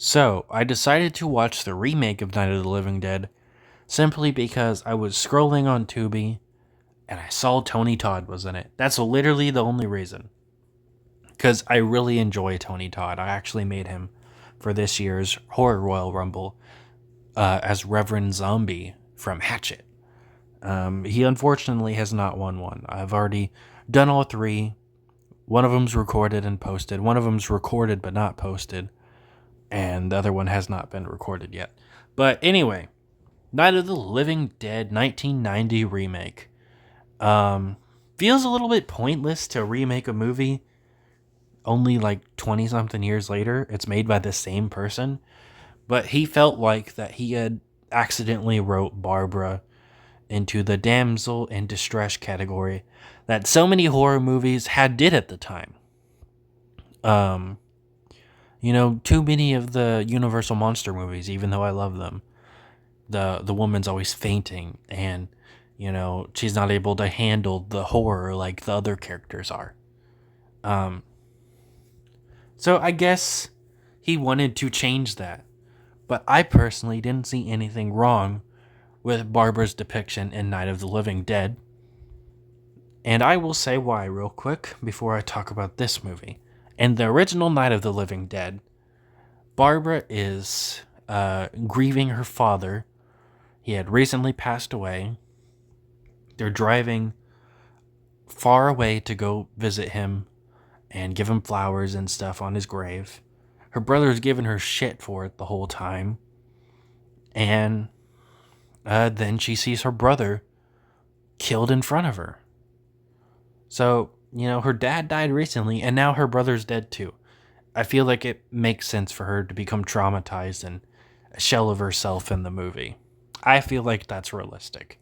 So, I decided to watch the remake of Night of the Living Dead simply because I was scrolling on Tubi and I saw Tony Todd was in it. That's literally the only reason. Because I really enjoy Tony Todd. I actually made him for this year's Horror Royal Rumble as Reverend Zombie from Hatchet. He unfortunately has not won one. I've already done all three. One of them's recorded and posted. One of them's recorded but not posted. And the other one has not been recorded yet. But anyway, Night of the Living Dead 1990 remake. Feels a little bit pointless to remake a movie only like 20 something years later. It's made by the same person, but he felt like that he had accidentally wrote Barbara into the damsel in distress category that so many horror movies had did at the time. Um, too many of the Universal monster movies, even though I love them, the woman's always fainting and she's not able to handle the horror like the other characters are. Um, so I guess he wanted to change that, but I personally didn't see anything wrong with Barbara's depiction in Night of the Living Dead. And I will say why real quick before I talk about this movie. In the original Night of the Living Dead, Barbara is grieving her father. He had recently passed away. They're driving far away to go visit him and give him flowers and stuff on his grave. Her brother's giving her shit for it the whole time. And then she sees her brother killed in front of her. So, her dad died recently, and now her brother's dead too. I feel like it makes sense for her to become traumatized and a shell of herself in the movie. I feel like that's realistic.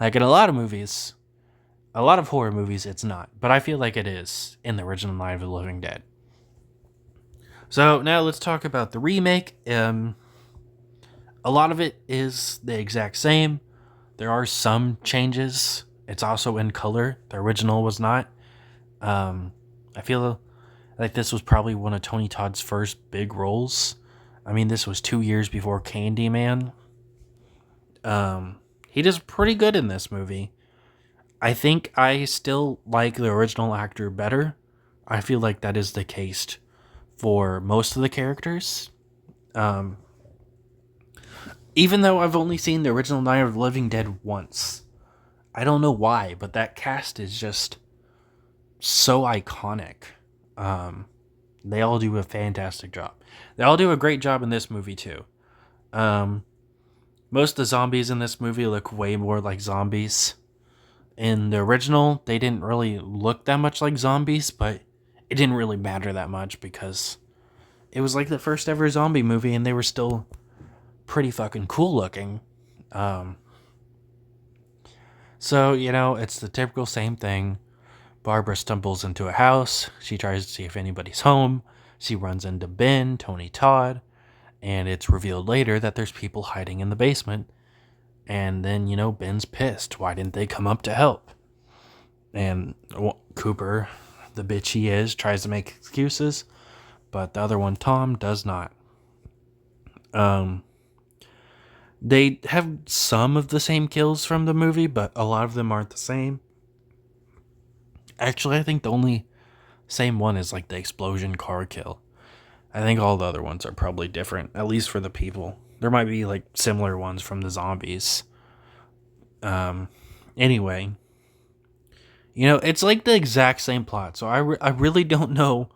Like in a lot of movies, a lot of horror movies, it's not. But I feel like it is in the original Night of the Living Dead. So now let's talk about the remake. A lot of it is the exact same. There are some changes. It's also in color. The original was not. I feel like this was probably one of Tony Todd's first big roles. I mean, this was 2 years before Candyman. He does pretty good in this movie. I think I still like the original actor better. I feel like that is the case for most of the characters. Even though I've only seen the original Night of the Living Dead once. I don't know why, but that cast is just so iconic. They all do a fantastic job. They all do a great job in this movie too. Most of the zombies in this movie look way more like zombies. In the original, they didn't really look that much like zombies, but it didn't really matter that much because it was like the first ever zombie movie and they were still pretty fucking cool looking. So, it's the typical same thing. Barbara stumbles into a house. She tries to see if anybody's home. She runs into Ben, Tony Todd, and it's revealed later that there's people hiding in the basement. And then, Ben's pissed. Why didn't they come up to help? And Cooper, the bitch he is, tries to make excuses, but the other one, Tom, does not. They have some of the same kills from the movie, but a lot of them aren't the same. Actually, I think the only same one is like the explosion car kill. I think all the other ones are probably different, at least for the people. There might be like similar ones from the zombies. Anyway, it's like the exact same plot, so I really don't know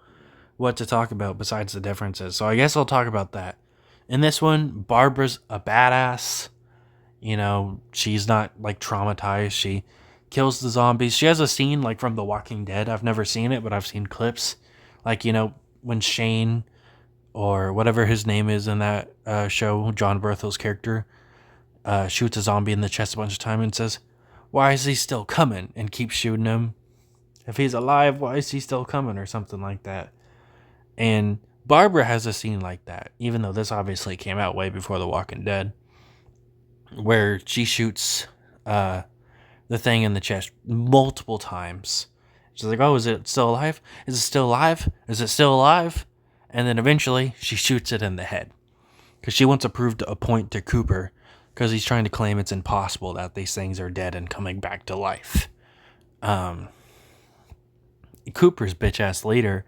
what to talk about besides the differences. So I guess I'll talk about that. In this one, Barbara's a badass. She's not like traumatized. She kills the zombies. She has a scene like from The Walking Dead. I've never seen it, but I've seen clips. Like, when Shane or whatever his name is in that show, John Berthel's character, shoots a zombie in the chest a bunch of times and says, "Why is he still coming?" and keeps shooting him. If he's alive, why is he still coming? Or something like that. And Barbara has a scene like that, even though this obviously came out way before The Walking Dead, where she shoots the thing in the chest multiple times. She's like, "Oh, is it still alive? Is it still alive? Is it still alive?" And then eventually she shoots it in the head. because she wants to prove a point to Cooper because he's trying to claim it's impossible that these things are dead and coming back to life. Cooper's bitch ass leader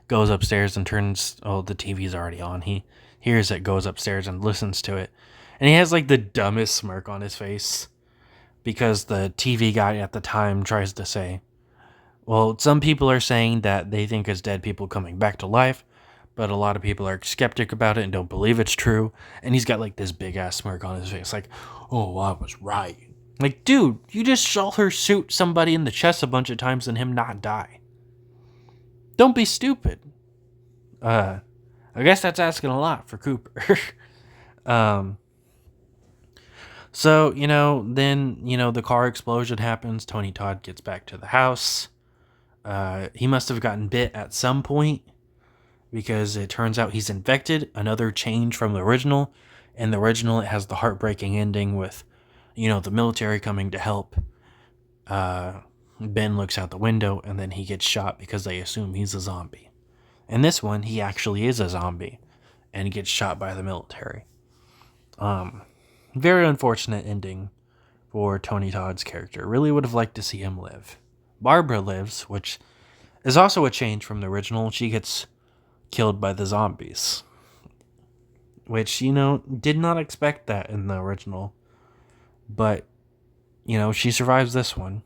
goes upstairs and turns. Oh, the TV's already on. He hears it, goes upstairs and listens to it, and he has like the dumbest smirk on his face because the TV guy at the time tries to say, well, some people are saying that they think it's dead people coming back to life, but a lot of people are skeptic about it and don't believe it's true. And he's got like this big ass smirk on his face, like, oh, I was right. Like, dude, you just saw her shoot somebody in the chest a bunch of times and him not die. Don't be stupid. I guess that's asking a lot for Cooper. So, then, the car explosion happens. Tony Todd gets back to the house. He must have gotten bit at some point because it turns out he's infected. Another change from the original. In the original, it has the heartbreaking ending with, the military coming to help. Ben looks out the window and then he gets shot because they assume he's a zombie. In this one, he actually is a zombie and he gets shot by the military. Very unfortunate ending for Tony Todd's character. Really would have liked to see him live. Barbara lives, which is also a change from the original. She gets killed by the zombies, which, did not expect that in the original. But, she survives this one.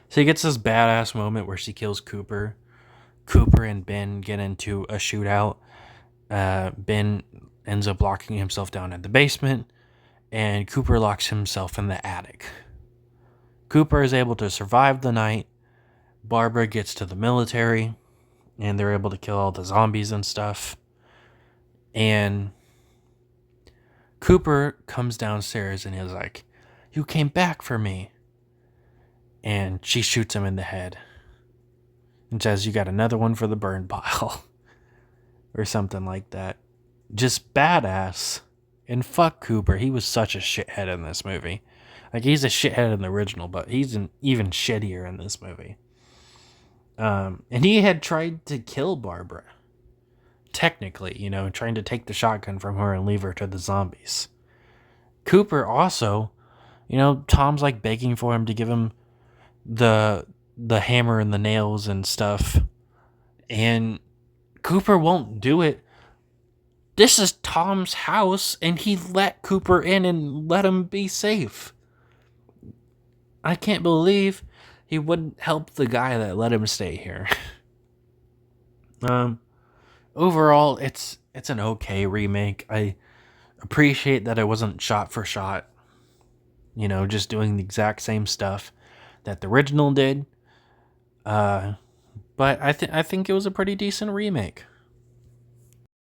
So he gets this badass moment where she kills Cooper. Cooper and Ben get into a shootout. Ben ends up locking himself down in the basement, and Cooper locks himself in the attic. Cooper is able to survive the night. Barbara gets to the military, and they're able to kill all the zombies and stuff. And Cooper comes downstairs and is like, "You came back for me." And she shoots him in the head and says, "You got another one for the burn pile." Or something like that. Just badass. And fuck Cooper. He was such a shithead in this movie. Like, he's a shithead in the original, but he's even shittier in this movie. And he had tried to kill Barbara. Technically, trying to take the shotgun from her and leave her to the zombies. Cooper also, Tom's like begging for him to give him the hammer and the nails and stuff. And Cooper won't do it. This is Tom's house, and he let Cooper in and let him be safe. I can't believe he wouldn't help the guy that let him stay here. Overall, it's an okay remake. I appreciate that it wasn't shot for shot. Just doing the exact same stuff that the original did. But I think it was a pretty decent remake.